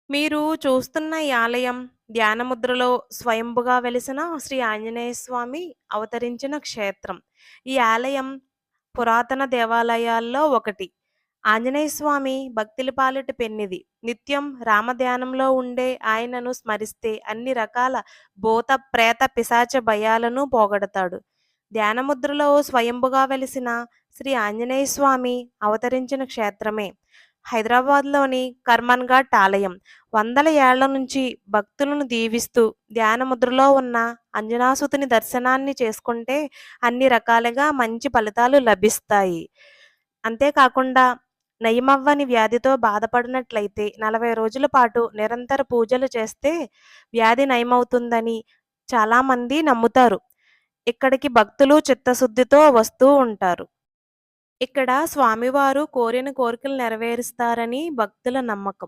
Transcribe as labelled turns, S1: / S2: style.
S1: మీరు చూస్తున్న ఈ ఆలయం ధ్యానముద్రలో స్వయంభుగా వెలిసిన శ్రీ ఆంజనేయ స్వామి అవతరించిన క్షేత్రం. ఈ ఆలయం పురాతన దేవాలయాల్లో ఒకటి. ఆంజనేయ స్వామి భక్తుల పాలిట పెన్నిది. నిత్యం రామధ్యానంలో ఉండే ఆయనను స్మరిస్తే అన్ని రకాల భూత, ప్రేత, పిశాచ భయాలను పోగొడతాడు. ధ్యానముద్రలో స్వయంభుగా వెలిసిన శ్రీ ఆంజనేయ స్వామి అవతరించిన క్షేత్రమే హైదరాబాద్‌లోని కర్మన్ ఘాట్ ఆలయం. వందల ఏళ్ల నుంచి భక్తులను దీవిస్తూ ధ్యానముద్రలో ఉన్న అంజనాసుతుని దర్శనాన్ని చేసుకుంటే అన్ని రకాలుగా మంచి ఫలితాలు లభిస్తాయి. అంతేకాకుండా నయమవ్వని వ్యాధితో బాధపడినట్లయితే 40 రోజుల పాటు నిరంతర పూజలు చేస్తే వ్యాధి నయమవుతుందని చాలామంది నమ్ముతారు. ఇక్కడికి భక్తులు చిత్తశుద్ధితో వస్తూ ఉంటారు. ఇక్కడ స్వామివారు కోరిన కోరికలు నెరవేరుస్తారని భక్తుల నమ్మకం.